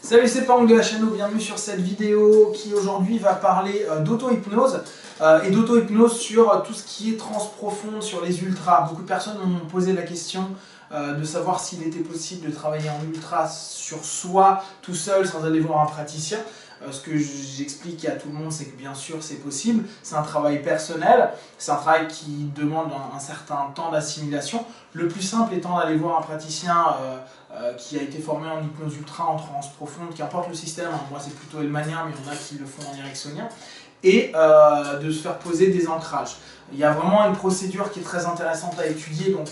Salut, c'est Pang de la chaîne, bienvenue sur cette vidéo qui aujourd'hui va parler d'auto-hypnose et d'auto-hypnose sur tout ce qui est transe profonde, sur les ultras. Beaucoup de personnes m'ont posé la question de savoir s'il était possible de travailler en ultra sur soi, tout seul, sans aller voir un praticien. Ce que j'explique à tout le monde, c'est que bien sûr c'est possible, c'est un travail personnel, c'est un travail qui demande un certain temps d'assimilation. Le plus simple étant d'aller voir un praticien qui a été formé en hypnose ultra, en transe profonde, qu'importe le système, hein. Moi c'est plutôt hellmanien, mais il y en a qui le font en ericksonien, et de se faire poser des ancrages. Il y a vraiment une procédure qui est très intéressante à étudier, donc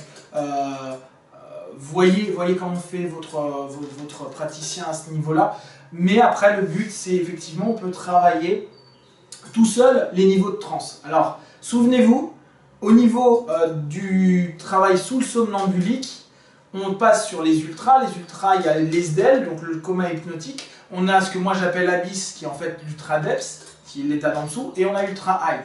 voyez comment fait votre praticien à ce niveau-là. Mais après, le but, c'est effectivement, on peut travailler tout seul les niveaux de transe. Alors, souvenez-vous, au niveau du travail sous le somnambulique, on passe sur les ultras. Les ultras, il y a les SDEL, donc le coma hypnotique. On a ce que moi j'appelle Abyss, qui est en fait l'ultra depth, qui est l'état d'en dessous, et on a ultra high.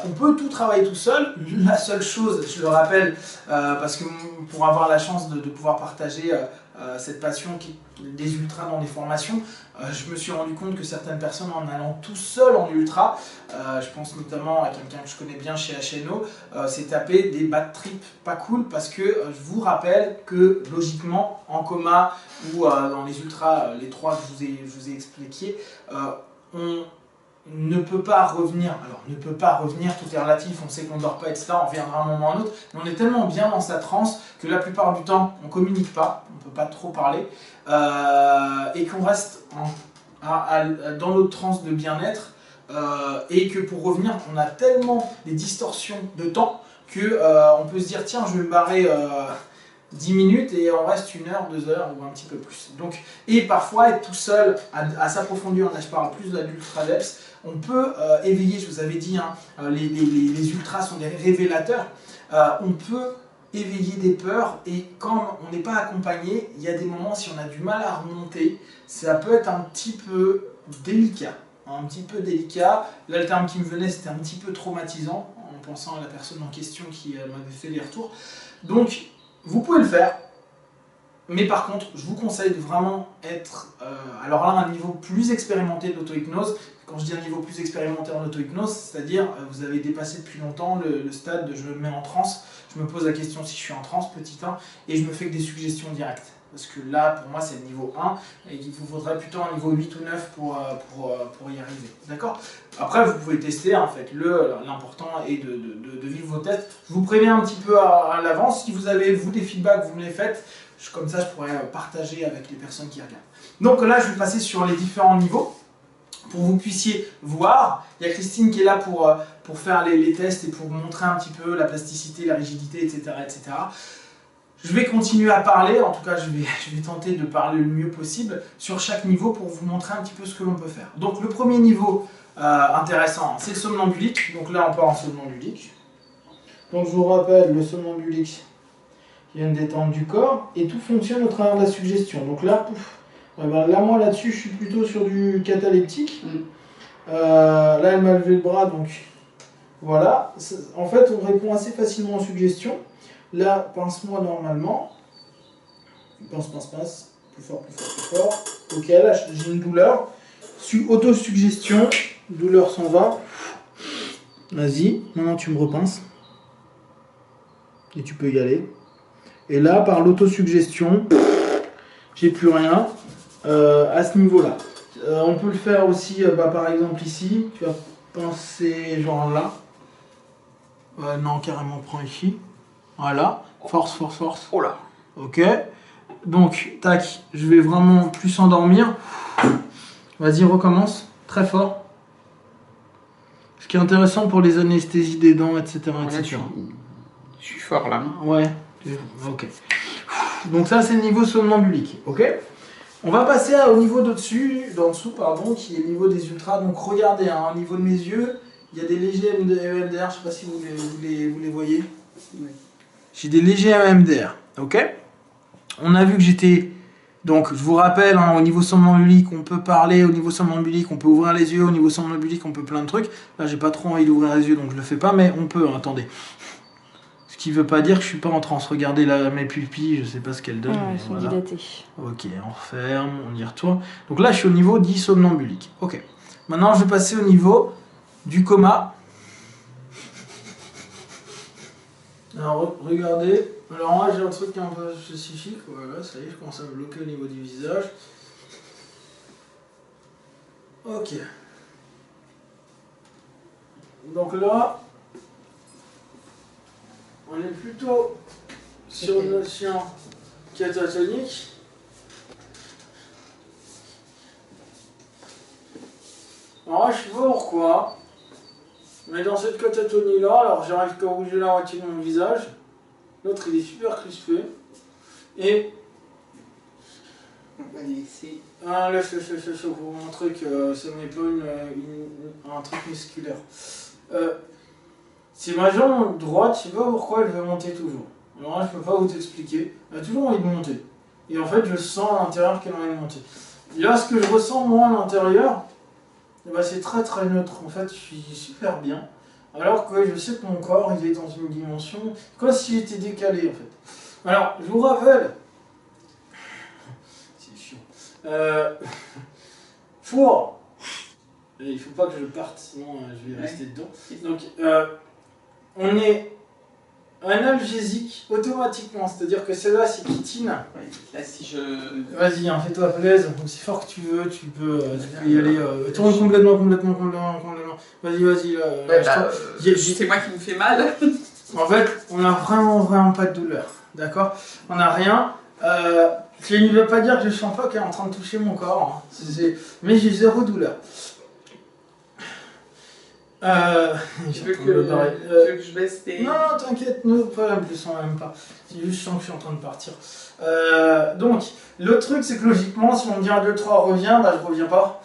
On peut tout travailler tout seul. La seule chose, je le rappelle, parce que pour avoir la chance de pouvoir partager cette passion des ultras dans des formations, je me suis rendu compte que certaines personnes, en allant tout seul en ultra, je pense notamment à quelqu'un que je connais bien chez HNO, s'est tapé des bad trips pas cool, parce que je vous rappelle que logiquement, en coma ou dans les ultras, les trois que je vous ai expliqués, on ne peut pas revenir. Alors, ne peut pas revenir, tout est relatif, on sait qu'on ne dort pas, etc. On reviendra à un moment ou à un autre, mais on est tellement bien dans sa transe que la plupart du temps, on ne communique pas, on ne peut pas trop parler, et qu'on reste dans notre transe de bien-être, et que pour revenir, on a tellement des distorsions de temps que on peut se dire, tiens, je vais me barrer 10 minutes et on reste 1 heure, 2 heures ou un petit peu plus. Donc, et parfois être tout seul à s'approfondir, là je parle plus de l'ultra depth, on peut éveiller, je vous avais dit, hein, les ultras sont des révélateurs, on peut éveiller des peurs, et quand on n'est pas accompagné, il y a des moments, si on a du mal à remonter, ça peut être un petit peu délicat. Là, le terme qui me venait, c'était un petit peu traumatisant, en pensant à la personne en question qui m'avait fait les retours. Donc, vous pouvez le faire, mais par contre, je vous conseille de vraiment être, alors là, à un niveau plus expérimenté d'auto-hypnose. Quand je dis un niveau plus expérimenté en auto-hypnose, c'est-à-dire vous avez dépassé depuis longtemps le stade de je me mets en transe, je me pose la question si je suis en transe, petit 1, et je me fais que des suggestions directes. Parce que là, pour moi, c'est le niveau 1, et il vous faudrait plutôt un niveau 8 ou 9 pour y arriver. D'accord? Après, vous pouvez tester, hein, faites-le. L'important est de vivre vos tests. Je vous préviens un petit peu à l'avance. Si vous avez, vous, des feedbacks, vous me les faites. Comme ça, je pourrais partager avec les personnes qui regardent. Donc là, je vais passer sur les différents niveaux pour que vous puissiez voir. Il y a Christine qui est là pour faire les tests et pour vous montrer un petit peu la plasticité, la rigidité, etc. etc. Je vais continuer à parler, en tout cas je vais tenter de parler le mieux possible sur chaque niveau pour vous montrer un petit peu ce que l'on peut faire. Donc le premier niveau intéressant, c'est le somnambulique. Donc là on part en somnambulique. Donc je vous rappelle, le somnambulique qui vient de détendre du corps, et tout fonctionne au travers de la suggestion. Donc là, pouf, là moi là-dessus je suis plutôt sur du cataleptique. Là elle m'a levé le bras, donc voilà. En fait on répond assez facilement aux suggestions. Là, pince-moi normalement. Pince. Plus fort. Ok, là j'ai une douleur. Autosuggestion. Douleur s'en va. Vas-y, maintenant tu me repinces. Et tu peux y aller. Et là, par l'autosuggestion, j'ai plus rien à ce niveau-là. On peut le faire aussi, par exemple ici. Tu vas pincer genre là. Non, carrément, prends ici. Voilà, force. Oh là. Ok. Donc, tac, je vais vraiment plus endormir. Vas-y, recommence. Très fort. Ce qui est intéressant pour les anesthésies des dents, etc. etc. Je suis fort là. Ouais. Ok. Donc ça, c'est le niveau somnambulique. Ok. On va passer au niveau d'en dessous, qui est le niveau des ultras. Donc regardez, hein, au niveau de mes yeux, il y a des légers EMDR. Je ne sais pas si vous les voyez. Oui. J'ai des légers EMDR, ok. On a vu que j'étais... Donc, je vous rappelle, hein, au niveau somnambulique, on peut parler, au niveau somnambulique, on peut ouvrir les yeux, au niveau somnambulique, on peut plein de trucs. Là, j'ai pas trop envie d'ouvrir les yeux, donc je le fais pas, mais on peut, hein, attendez. qui veut pas dire que je suis pas en transe. Regardez là, mes pupilles, je sais pas ce qu'elles donnent. Ouais, mais elles sont voilà. dilatées. Ok, on referme, on y retourne. Donc là, je suis au niveau dit somnambulique. Ok. Maintenant, je vais passer au niveau du coma. Alors, regardez. Alors, moi, j'ai un truc un peu spécifique. Voilà, ça y est, je commence à me bloquer au niveau du visage. Ok. Donc là, on est plutôt sur une notion catatonique. Alors là, je sais pas pourquoi, mais dans cette catatonie-là, alors j'arrive qu'à bouger la moitié de mon visage. L'autre, il est super crispé. Et... On va laisser. Ah, laisse pour vous montrer que ce n'est pas un truc musculaire. C'est ma jambe droite, je sais pas pourquoi elle veut monter toujours. Alors là, je peux pas vous expliquer. Elle a toujours envie de monter. Et en fait, je sens à l'intérieur qu'elle a envie de monter. Et là, ce que je ressens moi à l'intérieur, eh ben, c'est très très neutre. En fait, je suis super bien. Alors que je sais que mon corps, il est dans une dimension comme s'il était décalé en fait. Alors, je vous rappelle. C'est chiant. Four. Et il faut pas que je parte, sinon je vais rester dedans. Donc, on est analgésique automatiquement, c'est-à-dire que celle-là c'est chitine. Ouais, là, si je. Vas-y, hein, fais-toi plaisir, aussi fort que tu veux, tu peux y aller. Tourne complètement. Vas-y. Ouais, c'est moi qui me fais mal. En fait, on a vraiment pas de douleur, d'accord? On n'a rien. Ce qui ne veut pas dire que je sens pas qu'elle est en train de toucher mon corps, hein. Mais j'ai zéro douleur. Tu veux que je baisse tes... Non, t'inquiète, nous, pas la plus, on même pas. C'est juste, je sens que je suis en train de partir. Donc, le truc, c'est que logiquement, si on me dit 1, 2, 3, reviens, bah je reviens pas.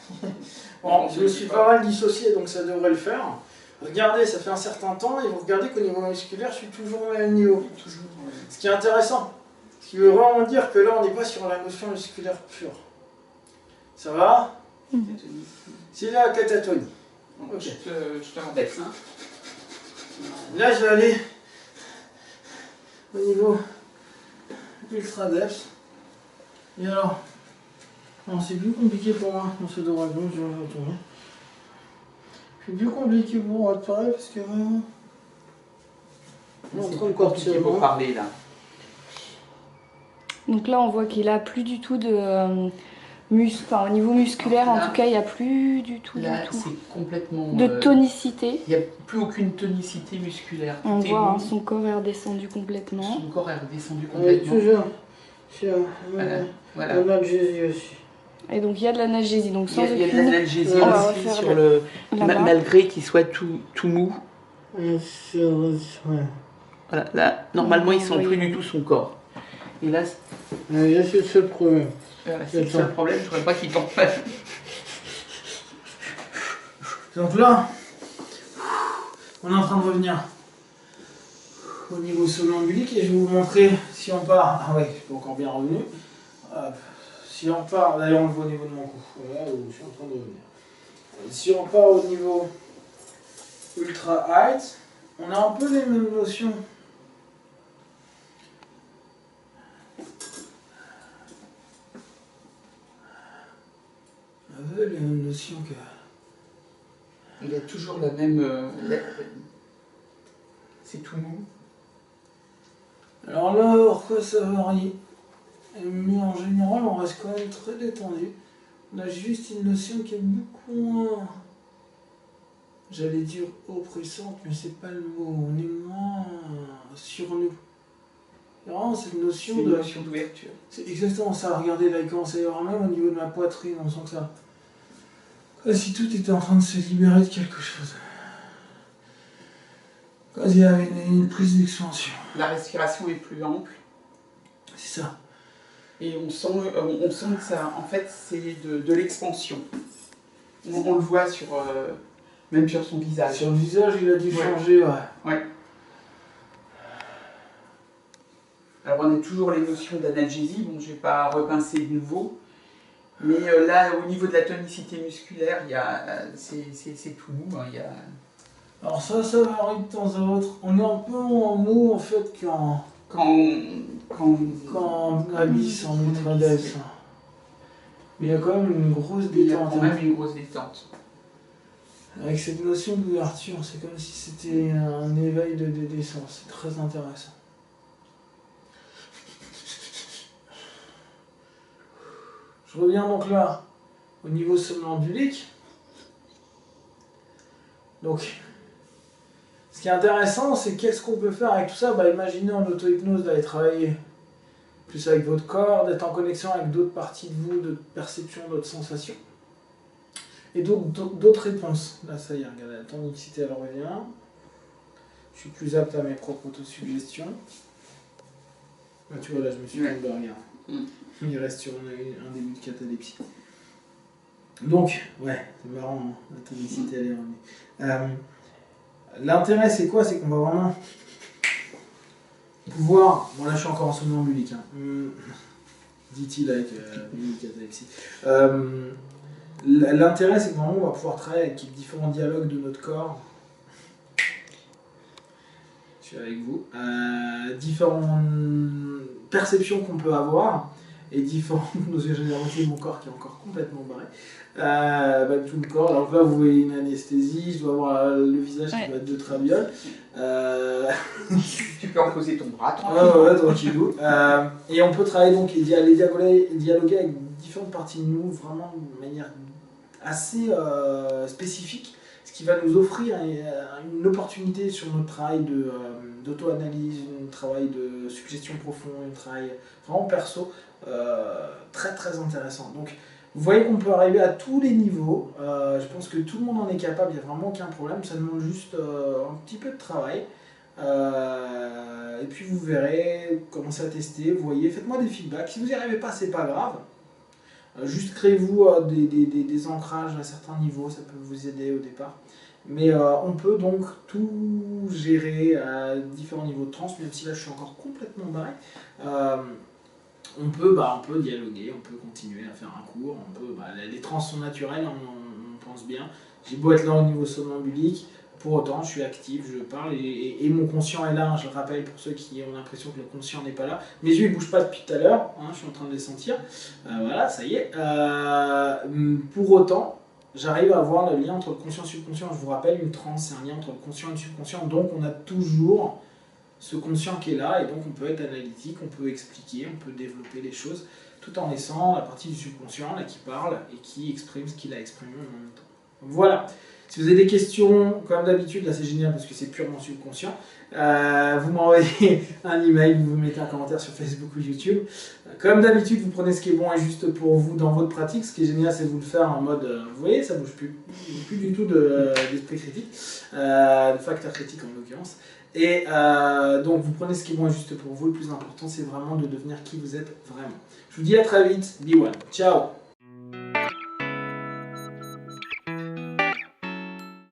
Bon, je me suis pas mal dissocié, donc ça devrait le faire. Regardez, ça fait un certain temps, et vous regardez qu'au niveau musculaire, je suis toujours au même niveau. Ce qui est intéressant. Ce qui veut vraiment dire que là, on n'est pas sur la notion musculaire pure. Ça va? C'est la catatonie. Ok. Je te m'embête. Hein. Là, je vais aller au niveau ultra depth. Et alors, c'est plus compliqué pour moi dans ce dragon, je vais retourner. C'est plus compliqué pour moi de parler parce que vraiment. On est en train de compliqué pour parler là. Donc là, on voit qu'il a plus du tout de au niveau musculaire, là, en tout cas, il n'y a plus du tout. Là, c'est complètement. De tonicité. Il n'y a plus aucune tonicité musculaire. On voit, hein, son corps est redescendu complètement. Son corps est redescendu complètement. Voilà. L'analgésie aussi. Et donc il y a de l'analgésie, donc sans aucune... Il y a de l'analgésie aussi sur le... Malgré qu'il soit tout mou. Voilà, là, normalement, il ne sent plus du tout son corps. Et là, c'est le seul problème. Voilà, c'est le seul problème, je ne voudrais pas qu'il tombe. Donc là, on est en train de revenir au niveau somnambulique et je vais vous montrer si on part. Ah ouais, je suis pas encore bien revenu. Si on part, d'ailleurs on le voit au niveau de mon cou. Voilà où je suis en train de revenir. Si on part au niveau ultra height, on a un peu les mêmes notions. Les mêmes notions que... Il y a toujours la même... C'est tout mou. Alors là, pourquoi ça varie? Mais en général, on reste quand même très détendu. On a juste une notion qui est beaucoup moins... J'allais dire oppressante, mais c'est pas le mot. On est moins sur nous. Il y a vraiment cette notion de... notion d'ouverture. C'est exactement ça. Regardez là, il commence à y avoir même au niveau de ma poitrine, on sent que ça... Comme si tout était en train de se libérer de quelque chose. Comme s'il y avait une prise d'expansion. La respiration est plus ample. C'est ça. Et on sent que ça, en fait, c'est de l'expansion. On le voit même sur son visage. Sur le visage, il a dû changer, ouais. Alors on a toujours les notions d'analgésie, bon je ne vais pas repincer de nouveau. Mais là, au niveau de la tonicité musculaire, c'est tout mou. Hein, Alors ça varie de temps à autre. On est un peu en mou en fait quand on abysse en ultra depth. Mais il y a quand même une grosse Il y a détente. quand même une grosse détente. Avec cette notion d'ouverture, c'est comme si c'était un éveil de descente. C'est très intéressant. Je reviens donc là au niveau somnambulique. Donc, ce qui est intéressant, c'est qu'est-ce qu'on peut faire avec tout ça. Bah, imaginez en auto-hypnose d'aller travailler plus avec votre corps, d'être en connexion avec d'autres parties de vous, d'autres perceptions, d'autres sensations. Et d'autres réponses. Là, ça y est, regardez, la tonicité, elle revient. Je suis plus apte à mes propres autosuggestions. Ah, tu vois, là, je me suis tombé, regarde. Il reste sur un début de catalepsie. Donc, ouais, c'est marrant, hein, la tonicité, elle est revenue. L'intérêt, c'est quoi? C'est qu'on va vraiment pouvoir... Bon, là, je suis encore en somnambulique, hein. Dit-il avec une catalepsie. L'intérêt, c'est que vraiment, on va pouvoir travailler avec différents dialogues de notre corps. Je suis avec vous. Différentes perceptions qu'on peut avoir et différentes notions généralisées de mon corps qui est encore complètement barré. Tout le corps. Alors là, vous voyez une anesthésie, je dois avoir le visage qui va être de traviole. Tu peux en poser ton bras, Ouais, tranquillou. Et on peut travailler donc et dialoguer avec différentes parties de nous, vraiment de manière assez spécifique, ce qui va nous offrir une opportunité sur notre travail d'auto-analyse, un travail de suggestion profonde, un travail vraiment perso, très très intéressant. Donc vous voyez qu'on peut arriver à tous les niveaux, je pense que tout le monde en est capable, il n'y a vraiment aucun problème, ça demande juste un petit peu de travail. Et puis vous verrez, commencez à tester, vous voyez, faites-moi des feedbacks, si vous n'y arrivez pas c'est pas grave. Juste créez-vous des ancrages à certains niveaux, ça peut vous aider au départ. Mais on peut donc tout gérer à différents niveaux de transe, même si là je suis encore complètement barré. On peut dialoguer, on peut continuer à faire un cours, les trans sont naturelles, on pense bien. J'ai beau être là au niveau somnambulique, pour autant je suis actif, je parle et mon conscient est là, hein, je le rappelle pour ceux qui ont l'impression que le conscient n'est pas là. Mes yeux ne bougent pas depuis tout à l'heure, hein, je suis en train de les sentir, voilà, ça y est. Pour autant, j'arrive à voir le lien entre le conscient et le subconscient. Je vous rappelle, une transe, c'est un lien entre le conscient et le subconscient, donc on a toujours ce conscient qui est là, et donc on peut être analytique, on peut expliquer, on peut développer les choses, tout en laissant la partie du subconscient là, qui parle et qui exprime ce qu'il a exprimé en même temps. Voilà. Si vous avez des questions, comme d'habitude, là c'est génial parce que c'est purement subconscient, vous m'envoyez un email, vous mettez un commentaire sur Facebook ou YouTube. Comme d'habitude, vous prenez ce qui est bon et juste pour vous dans votre pratique. Ce qui est génial, c'est de vous le faire en mode, vous voyez, ça bouge plus du tout d'esprit critique, de facteur critique en l'occurrence. Et donc vous prenez ce qui est bon et juste pour vous. Le plus important, c'est vraiment de devenir qui vous êtes vraiment. Je vous dis à très vite. Be one. Ciao.